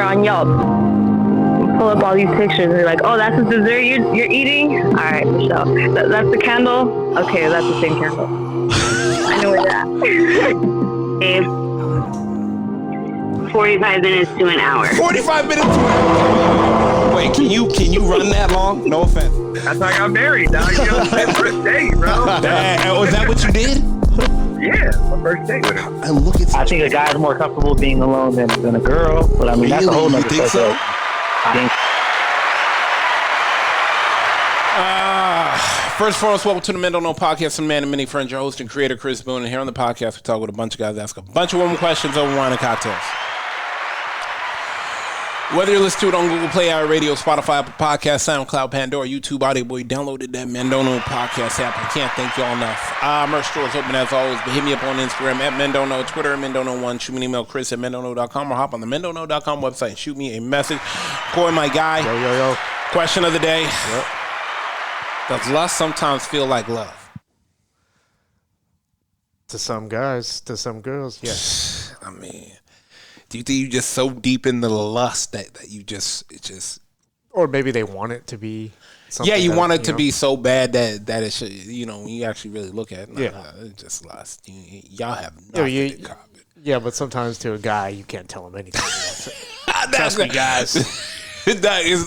on Yelp. Pull up all these pictures and you're like, oh, that's the dessert you're eating? All right, Michelle. That's the candle? Okay, that's the same candle. I know where you're at. 45 minutes to an hour. 45 minutes to an hour. Wait, can you run that long? No offense. That's how I got married, dog. You know, first date, bro. Was that what you did? Yeah, my first date with her. I think a guy's more comfortable being alone than a girl, but I mean, that's a whole nother You think so? I think. First and foremost, welcome to the Men Don't Know podcast. I'm Man and Many Friends, your host and creator, Chris Boone. And here on the podcast, we talk with a bunch of guys, ask a bunch of women questions over wine and cocktails. Whether you listen to it on Google Play, Radio, Spotify, Apple Podcasts, SoundCloud, Pandora, YouTube, Audio Boy, downloaded that Men Don't Know podcast app. I can't thank y'all enough. Merch store is open as always, but hit me up on Instagram at Men Don't Know, Twitter at Men Don't Know 1. Shoot me an email, Chris at mendontknow.com, or hop on the mendontknow.com website and shoot me a message. Corey, my guy. Yo. Question of the day. Yep. Does lust sometimes feel like love? To some guys, to some girls, yes. I mean, do you think you just so deep in the lust that you just Or maybe they want it to be something. Yeah, you want it to know? be so bad that it should, when you actually really look at it, Yeah. it's just lust. Y'all have nothing in common. Yeah, but sometimes to a guy, you can't tell him anything. Trust me, guys. That is,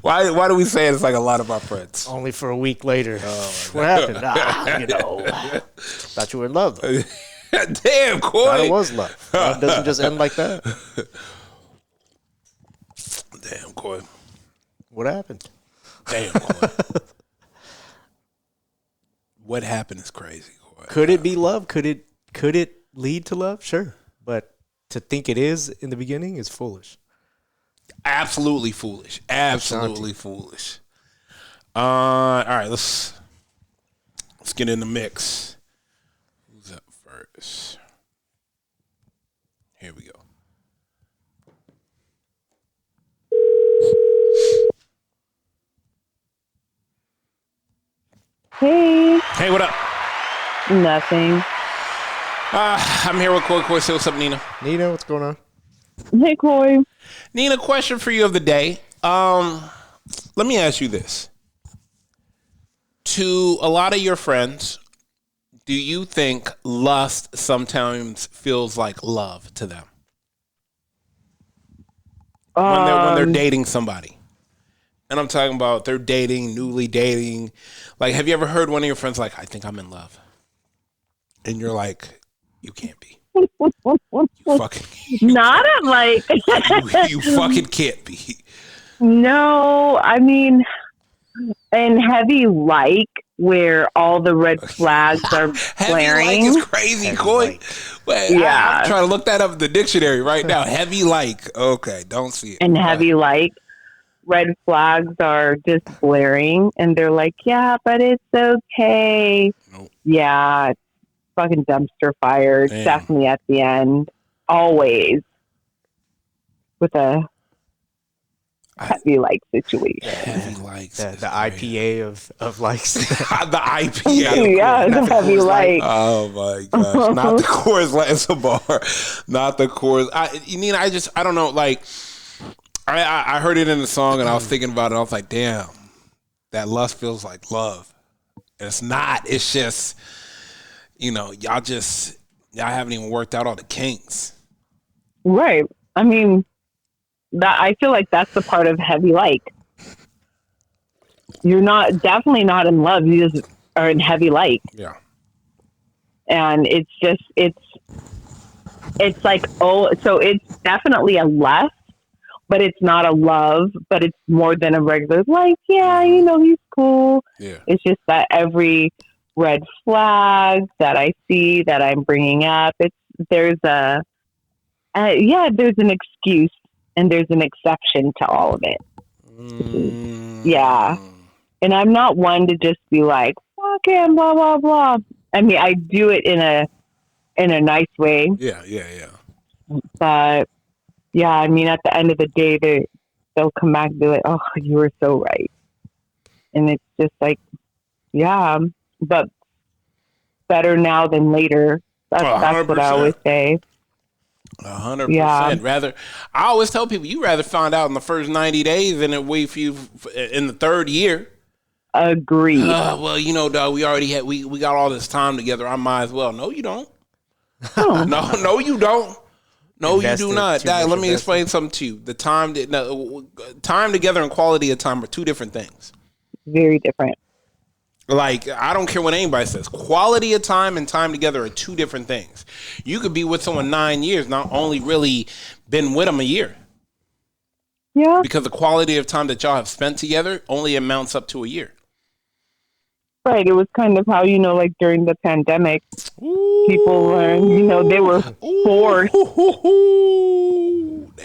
why do we say it's like a lot of our friends? Only for a week later. What happened? Thought you were in love, though. Damn, Corey. Thought it was love. Love doesn't just end like that. Damn, Corey. What happened? Damn, Corey. What happened is crazy, Corey. Could it be love? Could it lead to love? Sure. But to think it is in the beginning is foolish. Absolutely foolish. Absolutely foolish. All right, let's get in the mix. Who's up first? Here we go. Hey. Hey, what up? Nothing. I'm here with Corey. Say what's up, Nina. Nina, what's going on? Hey, Corey. Nina, question for you of the day. Let me ask you this. To a lot of your friends, do you think lust sometimes feels like love to them? When they're dating somebody. And I'm talking about they're dating, newly dating. Like, have you ever heard one of your friends like, I think I'm in love? And you're like, you can't be. Not at like you fucking can't be. No, I mean, and heavy like where all the red flags are flaring. Heavy like is crazy, Coy. Yeah, I'm trying to look that up in the dictionary right now. Heavy like, okay, don't see it. And heavy like red flags are just blaring, and they're like, yeah, but it's okay. Nope. Yeah. Fucking dumpster fire. Damn. Definitely at the end, always with a heavy like situation. Heavy likes The IPA of likes. the IPA. Yeah, the heavy like. Oh my gosh! Not the Coors Light. It's a bar. Not the Coors. Nina, I don't know. Like, I heard it in the song and I was thinking about it. I was like, damn, that lust feels like love. And it's not. It's just. Y'all haven't even worked out all the kinks. Right. I mean, I feel like that's the part of heavy like. You're definitely not in love. You just are in heavy like. Yeah. And it's like, so it's definitely a lust, but it's not a love, but it's more than a regular, like, yeah, he's cool. Yeah. It's just that every red flag that I see that I'm bringing up, there's an excuse and there's an exception to all of it. Yeah. And I'm not one to just be like, okay, blah, blah, blah. I mean, I do it in a nice way. Yeah. But yeah, I mean, at the end of the day, they'll come back and be like, oh, you were so right. And it's just like, yeah, but better now than later. That's what I always say. 100%. Rather, I always tell people you rather find out in the first 90 days than it wait for you in the third year. Agreed. Well, you know, dog, we already had we got all this time together. I might as well. No, you don't. Oh. No, you don't. No, Invested, you do not. too Dad, much let me invested. explain something to you. The time together and quality of time are two different things. Very different. Like, I don't care what anybody says. Quality of time and time together are two different things. You could be with someone 9 years, not only really been with them a year. Yeah. Because the quality of time that y'all have spent together only amounts up to a year. Right. It was kind of how, like during the pandemic, people learned, they were forced.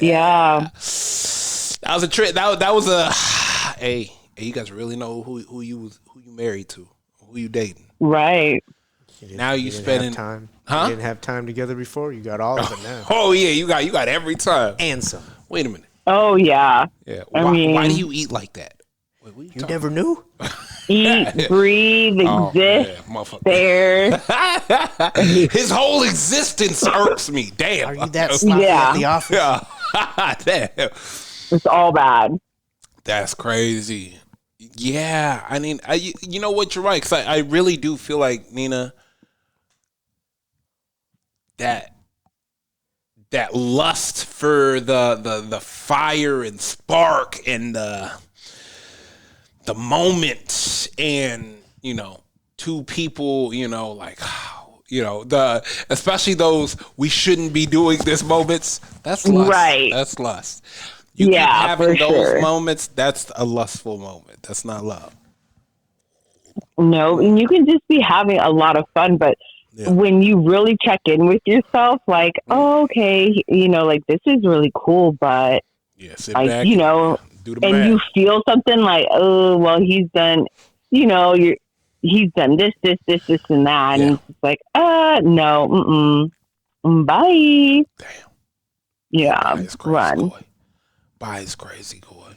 Yeah. That was a trick. That was a, hey, you guys really know who you married to, who you dating. Right. Now you didn't spending have time. Huh? You didn't have time together before. You got all of it now. Oh yeah, you got every time. And some. Wait a minute. Oh, yeah. Yeah. I Why, mean- why do you eat like that? Wait, what You talking never knew? Eat, breathe, Oh, exist, man, motherfucker. there. His whole existence irks me. Damn. Are you that sloppy Yeah. at the office? Yeah. Damn. It's all bad. That's crazy. Yeah. I mean, you know what? You're right. Because I really do feel like, Nina, that lust for the fire and spark and the moment and, two people, like, especially those we shouldn't be doing this moments. That's lust. Right. That's lust. You keep Yeah, having for those sure. moments. That's a lustful moment. That's not love. No, and you can just be having a lot of fun, but Yeah. when you really check in with yourself, like, oh, okay, like this is really cool, but Yeah, sit like, back and do the and math. you feel something like, oh, well, he's done, he's done this, and that, Yeah. and it's like, no, bye. Damn. Yeah, Bye is crazy, run. Coy. Bye is crazy, Coy.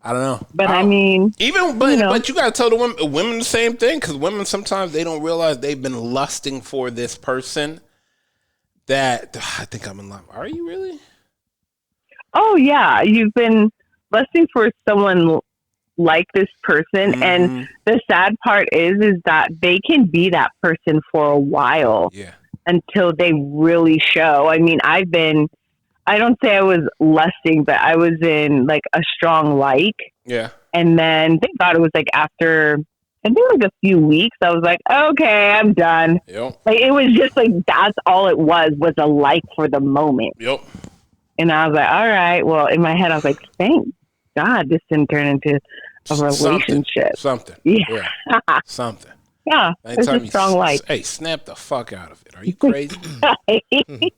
I don't know. But I I don't- mean, but you gotta tell the women the same thing, because women sometimes they don't realize they've been lusting for this person. That I think I'm in love. Are you really? oh yeah, you've been lusting for someone like this person, and the sad part is that they can be that person for a while Yeah. until they really show. I mean, I don't say I was lusting, but I was in like a strong like, Yeah. and then thank God it was like after I think like a few weeks, I was like, okay, I'm done. Yep. Like it was just like that's all it was a like for the moment. Yep. And I was like, all right. Well, in my head, I was like, thank God this didn't turn into a relationship. Something. Yeah. Something. Yeah. It's Anytime a you strong like. Hey, snap the fuck out of it. Are you crazy? It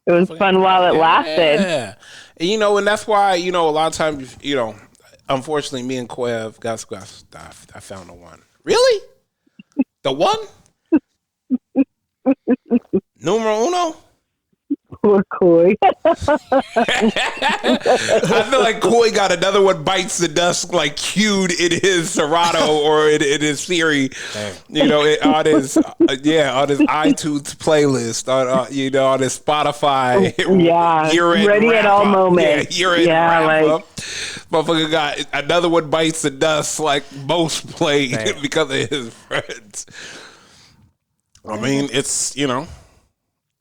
was fun while it lasted. Yeah. And, and that's why, a lot of times, unfortunately, me and Coy have I found the one. Really? The one? Numero uno? Poor Coy. I feel like Coy got another one bites the dust like cued in his Serato or in his Siri, on his iTunes playlist, on his Spotify. Yeah, year-end ready at all wrap-up. moments. Yeah, year-end Yeah, wrap-up. Motherfucker got another one bites the dust like most played because of his friends. I mean, it's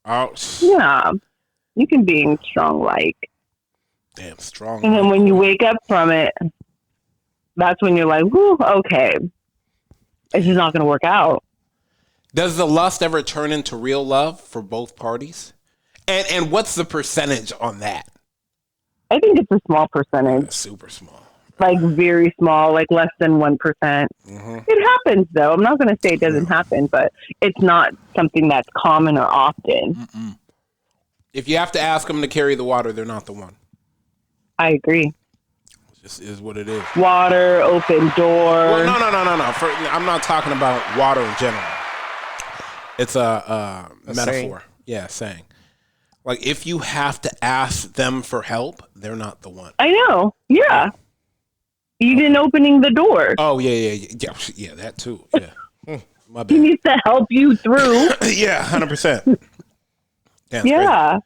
out. Yeah. You can be in strong like. Damn strong. And then when you wake up from it, that's when you're like, whoo, okay. It's just not going to work out. Does the lust ever turn into real love for both parties? And what's the percentage on that? I think it's a small percentage. Super small. Like very small, like less than 1%. Mm-hmm. It happens though. I'm not going to say it doesn't happen, but it's not something that's common or often. Mm-mm. If you have to ask them to carry the water, they're not the one. I agree. It just is what it is. Water, open door. Well, no. I'm not talking about water in general. It's a metaphor. saying. Yeah, saying. Like, if you have to ask them for help, they're not the one. I know. Yeah. Even opening the door. Oh, yeah, that too. Yeah. My He bad. needs to help you through. Yeah, 100%. Yeah.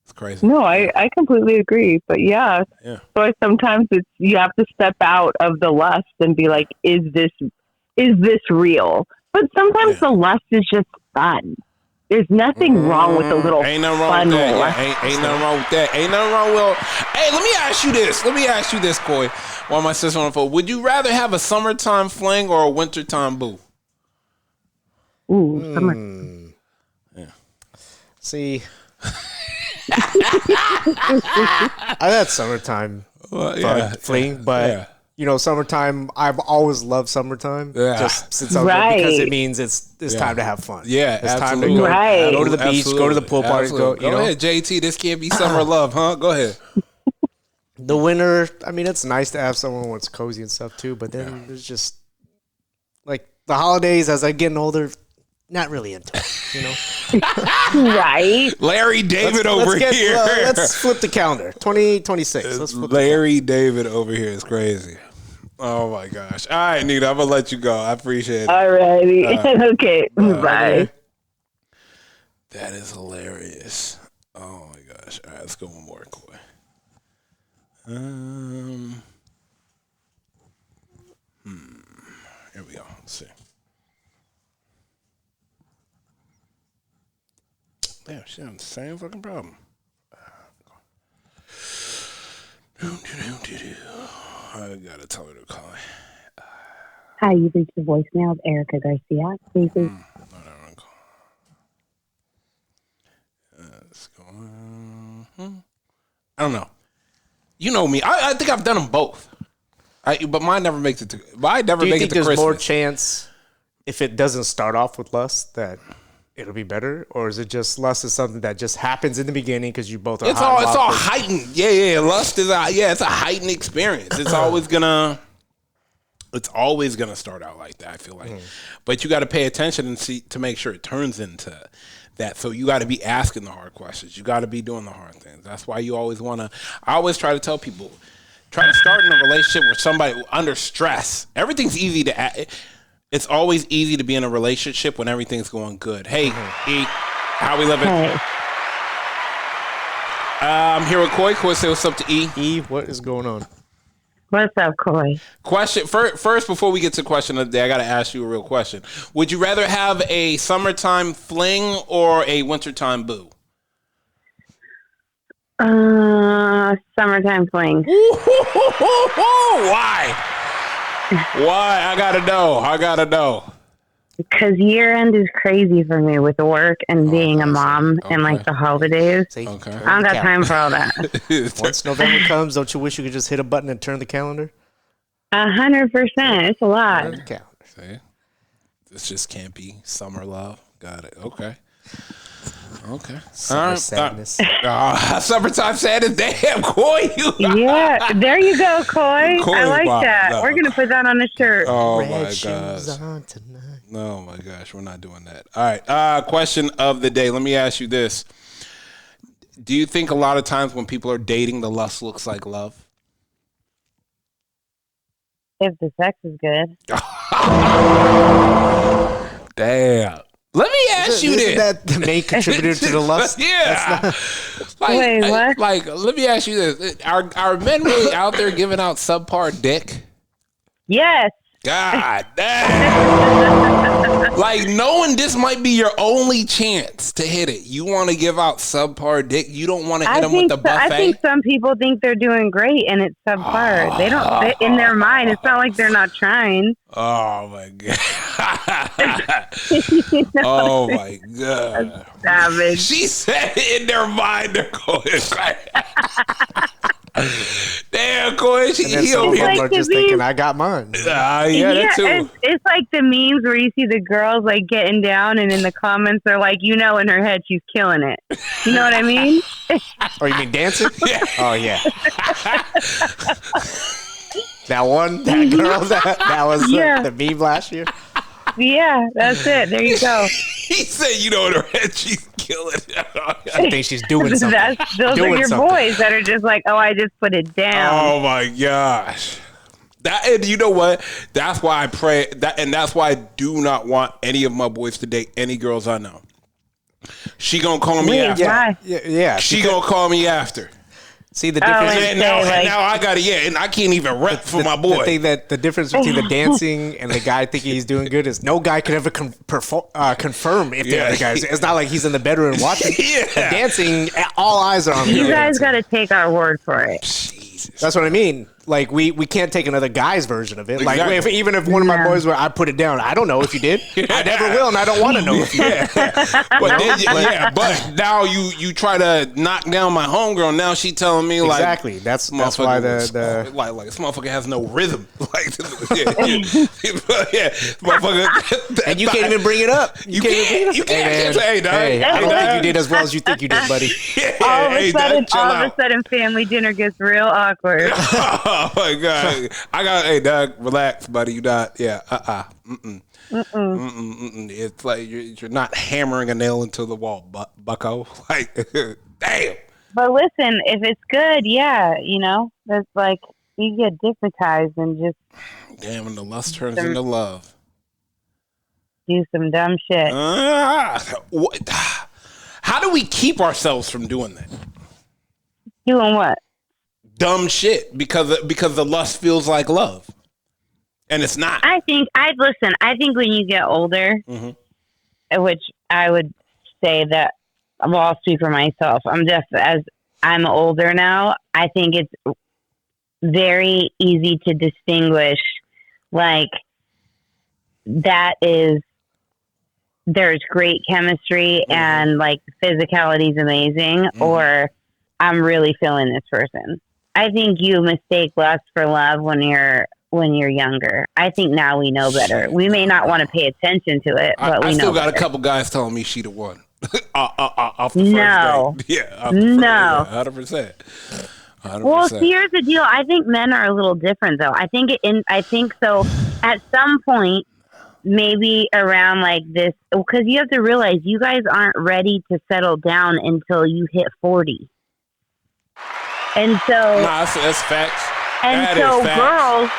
It's crazy. No, I completely agree. But yeah. Yeah. So sometimes you have to step out of the lust and be like, is this real? But sometimes the lust is just fun. There's nothing wrong with a little ain't nothing wrong fun with that. lust. Yeah, ain't nothing wrong with that. Ain't nothing wrong with. Hey, let me ask you this, Coy. While my sister on the phone, would you rather have a summertime fling or a wintertime boo? Ooh, summer. Yeah. See, I had summertime fling, but you know, summertime. I've always loved summertime. Yeah. Just since because it means it's time to have fun. Yeah, it's absolutely. time to Right. go to the beach, go to the pool party. Go ahead, JT. This can't be summer love, huh? Go ahead. The winter. I mean, it's nice to have someone when it's cozy and stuff too. But then there's just like the holidays. As I getting older, not really into it. You know. Right. Larry David over here. Let's flip the calendar. 2026. Let's flip Larry David over here is crazy. Oh my gosh. All right, Nita, I'm gonna let you go. I appreciate it. All righty. Okay. Bye. That is hilarious. Oh my gosh. All right, let's go one more, Coy. Here we go. Let's see. Damn, she having the same fucking problem. I gotta tell her to call me. Hi, you've reached the voicemail of Erica Garcia. Please leave. Let's go. I don't know. You know me. I think I've done them both. But mine never makes it to. But I never Do you make it think to there's Christmas. more chance if it doesn't start off with lust that it'll be better, or is it just lust is something that just happens in the beginning because you both are? It's all heightened. Yeah. Lust is it's a heightened experience. It's always gonna start out like that. I feel like, but you got to pay attention and see to make sure it turns into that. So you got to be asking the hard questions. You got to be doing the hard things. That's why you always want to. I always try to tell people, try to start in a relationship with somebody under stress. Everything's easy to. It's always easy to be in a relationship when everything's going good. Hey, E, how we living? Hey. I'm here with Coy. Coy, say what's up to E. E, what is going on? What's up, Coy? Question first, before we get to the question of the day, I got to ask you a real question. Would you rather have a summertime fling or a wintertime boo? Summertime fling. Why? Why? I gotta know. Because year end is crazy for me with work and being a mom and like the holidays. See, Okay. I don't got time for all that. Once November comes, don't you wish you could just hit a button and turn the calendar? 100%. It's a lot. Turn the calendar. See? This just can't be summer love. Got it. Okay. Summer sadness. Summertime sadness. Damn, Coy. Yeah, there you go, Coy. Coy I like Bob. that. No. We're going to put that on a shirt. Oh Red my shoes gosh. on tonight. Oh my gosh, we're not doing that. All right. Question of the day. Let me ask you this. Do you think a lot of times when people are dating, the lust looks like love? If the sex is good. Damn. Let me ask you Isn't this. that the main contributor to the lust? Yeah. Wait, what? Like, let me ask you this. Are men really out there giving out subpar dick? Yes. God damn. Like, knowing this might be your only chance to hit it. You want to give out subpar dick. You don't want to hit them with the buffet. I think some people think they're doing great and it's subpar. They don't, in their mind, it's not like they're not trying. Oh, my God. You know? Oh, my God. Savage. She said in their mind they're going damn, Coy. And then He some over people here. are just thinking, I got mine. Yeah, that too. It's like the memes where you see the girls like getting down and in the comments they're like, in her head she's killing it. You know what I mean? Oh, you mean dancing? Yeah. Oh, yeah. That girl that was Yeah. the meme last year. Yeah, that's it. There you go. He said, in her head, she's killing it. I think she's doing something. Those Doing are your something. boys that are just like, oh, I just put it down. Oh, my gosh. And you know what? That's why I pray, and that's why I do not want any of my boys to date any girls I know. She gonna call me Wait, after. why? Yeah. She gonna call me after. See the difference. and And say, now, like- now I got to, and I can't even rep for my boy. The thing that the difference between the dancing and the guy thinking he's doing good is no guy could ever confirm if the Yeah. other guy's. It's not like he's in the bedroom watching. Yeah. The dancing, all eyes are on the You other guys dancing. got to take our word for it. That's what I mean. Like we can't take another guy's version of it. Like Exactly. even if one of my boys were, I put it down. I don't know if you did. I never will, and I don't want to know if you did. But now you try to knock down my homegirl. Now she telling me like Exactly. That's why the like this motherfucker has no rhythm. Like motherfucker. and you can't even bring it up. You can't. You can't. Hey, dog. Hey, I don't think you did as well as you think you did, buddy. All of Hey, a sudden, dog, chill all of out. a sudden, family dinner gets real awkward. Oh my god! I got. Hey, Doug, relax, buddy. You not. Yeah. It's like you're not hammering a nail into the wall, bucko. Like, damn. But listen, if it's good, yeah, that's like you get dickmatized and just Damn, and the lust turns into love. do some dumb shit. What? How do we keep ourselves from doing that? Doing what? Dumb shit because the lust feels like love, and it's not. I think when you get older, which I would say that, well, I'll speak for myself. As I'm older now, I think it's very easy to distinguish, like, there's great chemistry and like physicality is amazing, or I'm really feeling this person. I think you mistake lust for love when you're younger. I think now we know better. We may not want to pay attention to it, but I we know still got better. a couple guys telling me she the one. Off the No. first date. Yeah. No. 100%. Well, see, here's the deal. I think men are a little different, though. I think so. At some point, maybe around like this, because you have to realize you guys aren't ready to settle down until you hit 40. And so, that's facts. and That so is facts. girls,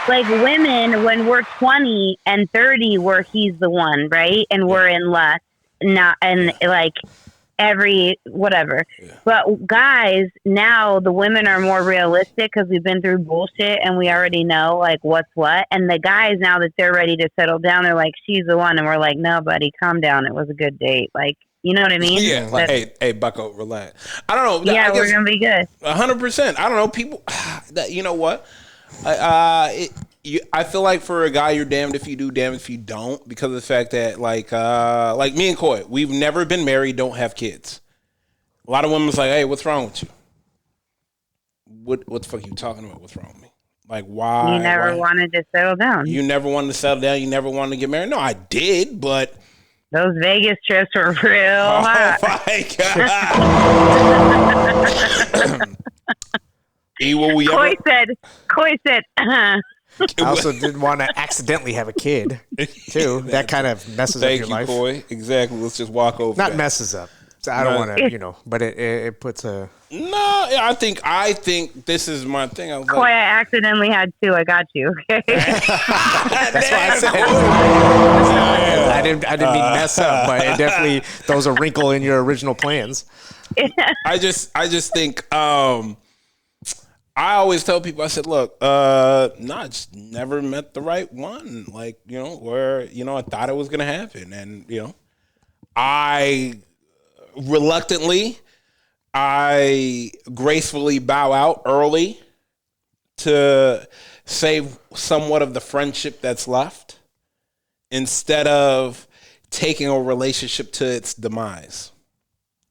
like women, when we're 20 and 30, where he's the one, right? And we're in lust, not, and like every whatever. But guys, now the women are more realistic because we've been through bullshit and we already know like what's what. And the guys, now that they're ready to settle down, they're like, she's the one. And we're like, no, buddy, calm down. It was a good date. Like, you know what I mean? Yeah, like, hey, Bucko, relax. I don't know. Yeah, I we're gonna be good. 100%. I don't know. People, you know what? I feel like for a guy, you're damned if you do, damned if you don't, because of the fact that, like me and Coy, we've never been married, don't have kids. A lot of women's like, hey, what's wrong with you? What the fuck are you talking about? What's wrong with me? Like, why? You never wanted to settle down. You never wanted to settle down. You never wanted to get married. No, I did, but Those Vegas trips were real hot. oh my god. Will we ever? Coy said, I also didn't want to accidentally have a kid, too. That kind of messes up Thank your you, life. Coy. Exactly. Let's just walk over. Not that. messes up. So I don't want to, but it puts a. No, I think this is my thing. I was Coy, like, I accidentally had two. I got you. Okay. That's why I said. I didn't mean mess up, but it definitely throws a wrinkle in your original plans. I just think. I always tell people, I said, look, I just never met the right one. Like, where, I thought it was going to happen. And, I gracefully bow out early to save somewhat of the friendship that's left instead of taking a relationship to its demise.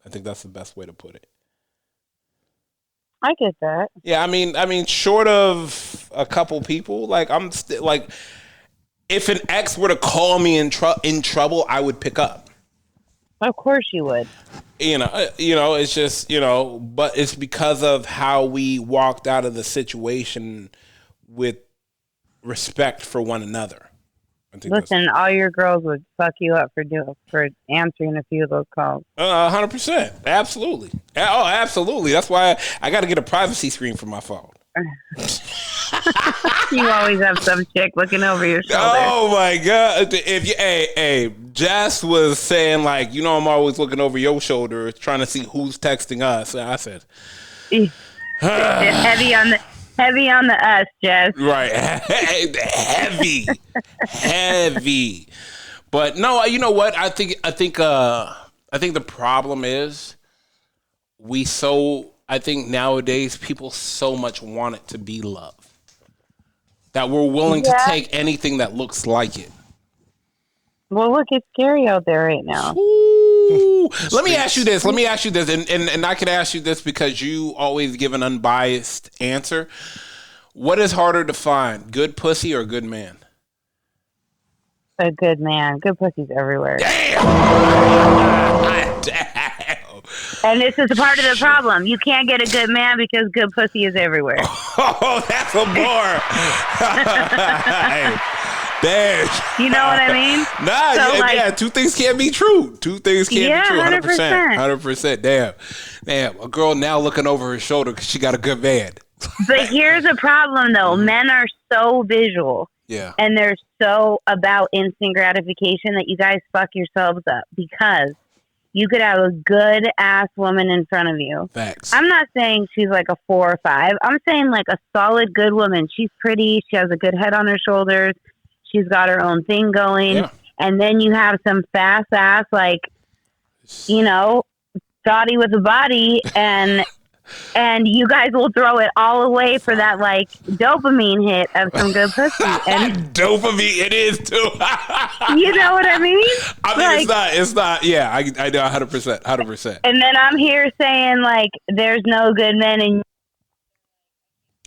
I think that's the best way to put it. I get that. Yeah, I mean, short of a couple people, like I'm like, if an ex were to call me in trouble, I would pick up. Of course you would. It's just, but it's because of how we walked out of the situation with respect for one another. Listen, all your girls would fuck you up for answering a few of those calls. 100%, absolutely. Oh, absolutely. That's why I got to get a privacy screen for my phone. You always have some chick looking over your shoulder. Oh my God! If you, hey, Jess was saying like, I'm always looking over your shoulder, trying to see who's texting us. I said, heavy on the us, Jess. right, heavy. But no, you know what? I think the problem is I think nowadays people so much want it to be love that we're willing to take anything that looks like it. Well, look, it's scary out there right now. Ooh. Let me ask you this, and I can ask you this because you always give an unbiased answer. What is harder to find, good pussy or good man? A good man. Good pussy's everywhere. Damn. And this is a part of the problem. You can't get a good man because good pussy is everywhere. Oh, that's a bar. Damn. You know what I mean? Nah, yeah, two things can't be true. Two things can't be true. 100%. Damn. A girl now looking over her shoulder because she got a good man. But here's the problem, though. Men are so visual. Yeah. And they're so about instant gratification that you guys fuck yourselves up because you could have a good ass woman in front of you. Facts. I'm not saying she's like a 4 or 5. I'm saying like a solid good woman. She's pretty. She has a good head on her shoulders. She's got her own thing going. Yeah. And then you have some fast ass, like, thotty with a body and you guys will throw it all away for that like dopamine hit of some good pussy. And dopamine, it is too. You know what I mean? I mean, it's not. Yeah, I know 100%. And then I'm here saying like, there's no good men in.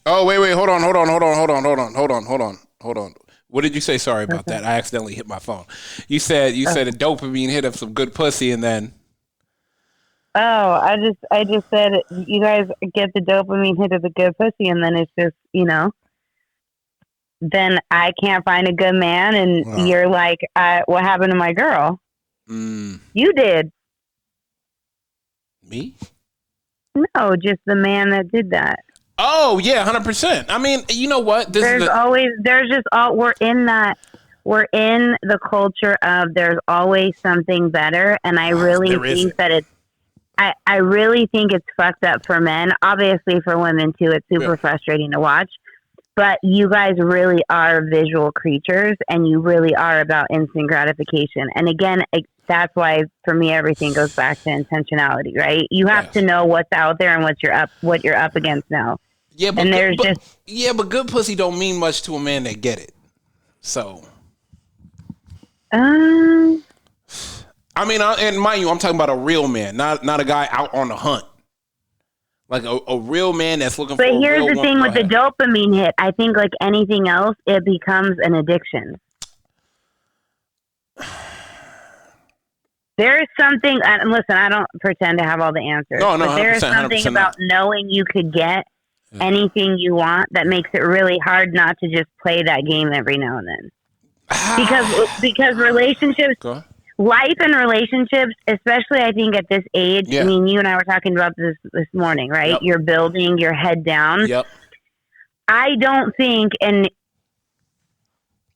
Oh wait, hold on. What did you say? Sorry about that. I accidentally hit my phone. You said a dopamine hit of some good pussy, and then. Oh, I just said you guys get the dopamine hit of the good pussy, and then it's just, then I can't find a good man, and you're like, what happened to my girl? You did. Me? No, just the man that did that. Oh yeah, 100%. I mean, you know what? We're in the culture of there's always something better, and I really think that it's. I really think it's fucked up for men. Obviously for women too, it's super frustrating to watch. But you guys really are visual creatures, and you really are about instant gratification. And again, that's why for me everything goes back to intentionality, right? You have to know what's out there and what you're up against now. Yeah, but but good pussy don't mean much to a man that get it. So. I mean, and mind you, I'm talking about a real man, not a guy out on the hunt. Like a real man that's looking for a real woman. But here's the thing with the dopamine hit. I think like anything else, it becomes an addiction. There is something, and listen, I don't pretend to have all the answers. No, but there is something about knowing you could get anything you want that makes it really hard not to just play that game every now and then. Because relationships... Life and relationships, especially I think at this age, I mean, you and I were talking about this morning, right? Yep. You're building your head down. Yep. I don't think, and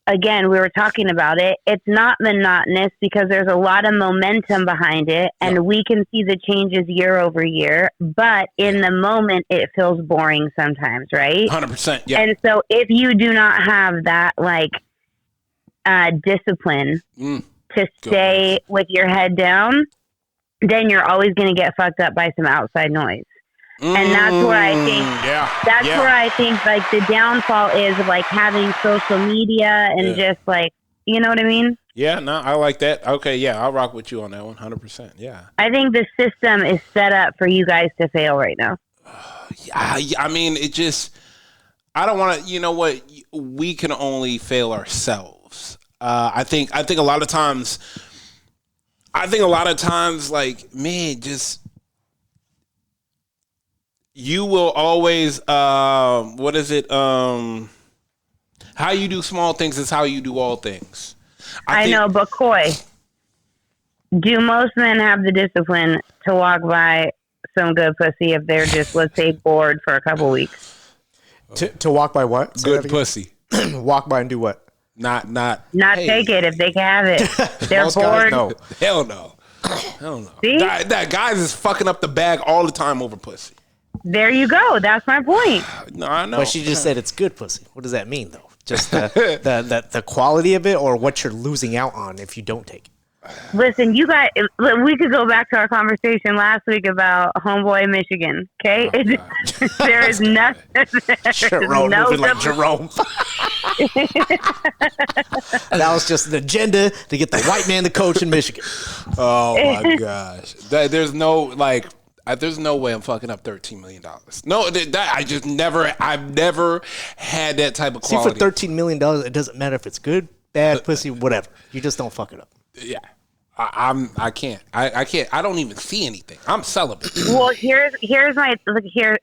again, we were talking about it, it's not monotonous because there's a lot of momentum behind it, and we can see the changes year over year, but in the moment, it feels boring sometimes, right? 100%, yeah. And so if you do not have that, like, discipline... to stay with your head down, then you're always going to get fucked up by some outside noise. And that's where I think, where I think like the downfall is of like having social media and just like, you know what I mean? Yeah, no, I like that. Okay, yeah, I'll rock with you on that one, 100%. Yeah. I think the system is set up for you guys to fail right now. I mean, it just, I don't want to, you know what? We can only fail ourselves. I think a lot of times, like, man, just, you will always, what is it? How you do small things is how you do all things. I know, but Coy, do most men have the discipline to walk by some good pussy if they're just, let's say, bored for a couple weeks? To walk by what? Say Good that pussy. again. Walk by and do what? Not hey. take it if they can have it. They're Most guys, bored. no. Hell no. Hell no. See? That guys is fucking up the bag all the time over pussy. There you go. That's my point. No, I know. But she just said it's good pussy. What does that mean, though? Just the quality of it, or what you're losing out on if you don't take it? Listen, you guys, we could go back to our conversation last week about Homeboy in Michigan, okay? There is nothing. Jerome moving like Jerome. That was just an agenda to get the white man to coach in Michigan. Oh my gosh. There's no there's no way I'm fucking up $13 million. No, I've never had that type of quality. See, for $13 million, it doesn't matter if it's good, bad, pussy, whatever. You just don't fuck it up. Yeah. I can't. I can't. I don't even see anything. I'm celibate. Well, here's my look here.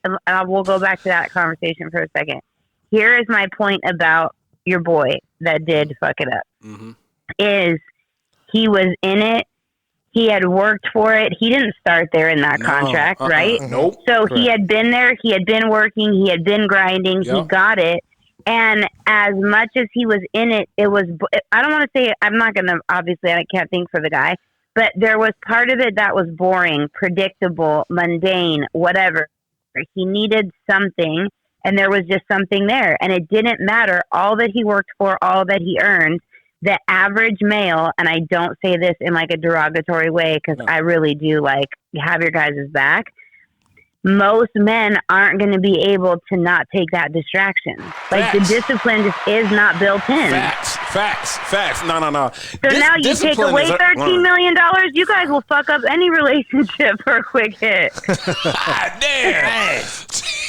We'll go back to that conversation for a second. Here is my point about your boy that did fuck it up. Mm-hmm. Is he was in it? He had worked for it. He didn't start there in that contract, right? Nope. So he had been there. He had been working. He had been grinding. Yep. He got it. And as much as he was in it, it was, I don't want to say, I'm not going to, obviously, I can't think for the guy, but there was part of it that was boring, predictable, mundane, whatever. He needed something, and there was just something there. And it didn't matter all that he worked for, all that he earned. The average male, and I don't say this in like a derogatory way because I really do like have your guys' back. Most men aren't going to be able to not take that distraction. Like the discipline just is not built in. Facts. No. So now you take away $13 million, you guys will fuck up any relationship for a quick hit. Damn.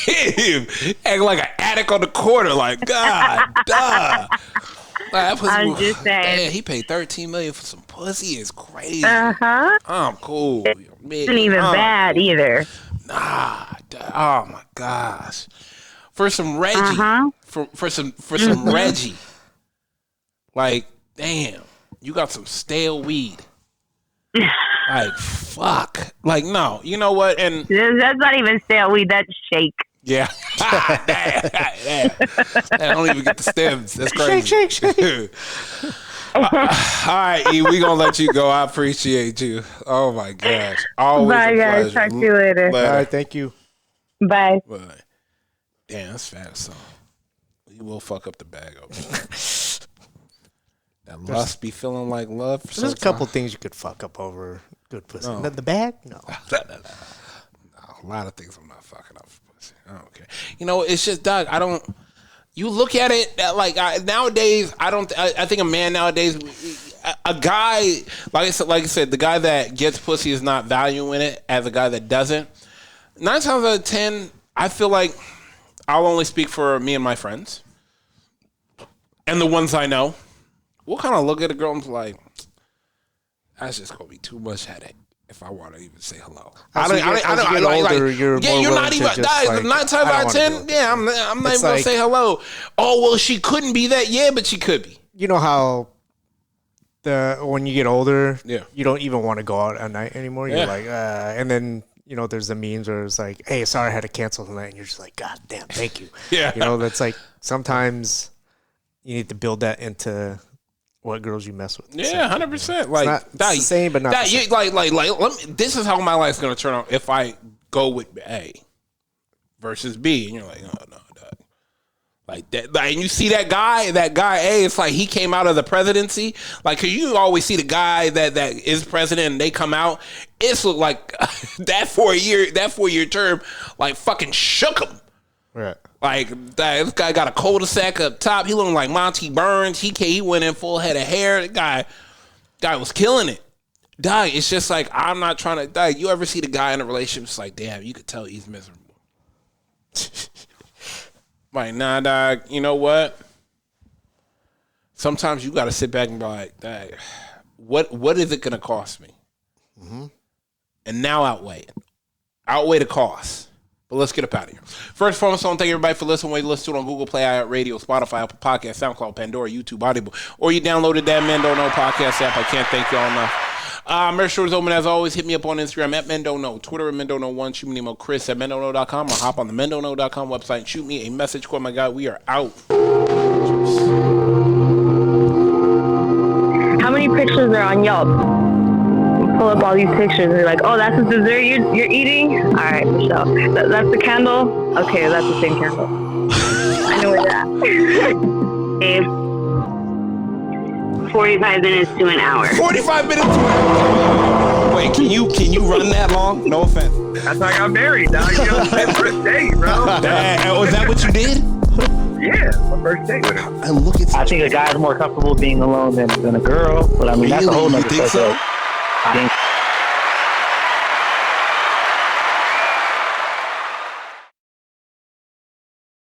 Damn. Act like an addict on the corner. Like, God, duh. I'm just saying. Man, he paid $13 million for some pussy. Is crazy. I'm cool. It isn't even bad either. Nah. Oh my gosh. For some Reggie. For some Reggie. Like, damn. You got some stale weed. Like, fuck. Like, no. You know what? And that's not even stale weed. That's shake. Yeah. Damn. I don't even get the stems. That's crazy. Shake. All right, E, we gonna let you go. I appreciate you. Oh my gosh. Always Bye, guys. Talk to you later. All right, thank you. Bye. Damn, that's fast. So you will fuck up the bag over. That lust be feeling like love. There's a couple things you could fuck up over good pussy. No. The bag? No. A lot of things I'm not fucking up for pussy. I don't care. You know, it's just, dog, I don't. You look at it like nowadays. I think a man nowadays, a guy like I said, the guy that gets pussy is not valuing it as a guy that doesn't. 9 times out of 10, I feel like I'll only speak for me and my friends and the ones I know. We'll kind of look at a girl and be like, that's just gonna be too much headache. If I want to even say hello, you're not even. 9 times out of 10, I'm not even gonna say hello. Oh well, she couldn't be that. Yeah, but she could be. You know how when you get older, yeah, you don't even want to go out at night anymore. You're like, and then there's the memes where it's like, hey, sorry, I had to cancel tonight, and you're just like, God damn, thank you. Yeah, that's like sometimes you need to build that into what girls you mess with. Yeah, 100%. Like it's the same, but not the same. Like this is how my life's gonna turn out if I go with A versus B, and you're like, oh no, dog. Like that. Like, and you see that guy A. It's like he came out of the presidency. Like, 'cause you always see the guy that is president, and they come out. It's look like that 4-year term, like fucking shook him. Right. Like, this guy got a cul-de-sac up top. He looking like Monty Burns. He went in full head of hair. The guy was killing it. Dog, it's just like, I'm not trying to, dog, you ever see the guy in a relationship? It's like, damn, you could tell he's miserable. Like, nah, dog, you know what? Sometimes you got to sit back and be like, dog, what is it going to cost me? Mm-hmm. And now outweigh the cost. But let's get up out of here. First, foremost, I want to thank everybody for listening. Whether you listen to it on Google Play, iHeartRadio, Spotify, Apple Podcasts, SoundCloud, Pandora, YouTube, Audible, or you downloaded that Man Don't Know podcast app. I can't thank y'all enough. Merch store is open as always. Hit me up on Instagram at Mendono, Twitter at Mendono1. Shoot me an email, Chris at Mendono.com, or hop on the Mendono.com website and shoot me a message. Oh my God, we are out. How many pictures are on Yelp? Pull up all these pictures and you're like, oh, that's the dessert you're eating? All right, Michelle. That's the candle? Okay, that's the same candle. I know where that. 45 minutes to an hour. 45 minutes to an hour. Wait, can you run that long? No offense. That's how I got married, dog. You know, my first date, bro. Was that what you did? Yeah, my first date with her. And look at I think a guy's more comfortable being alone than a girl, but I mean, that's a whole Really? nother You think so? subject. I think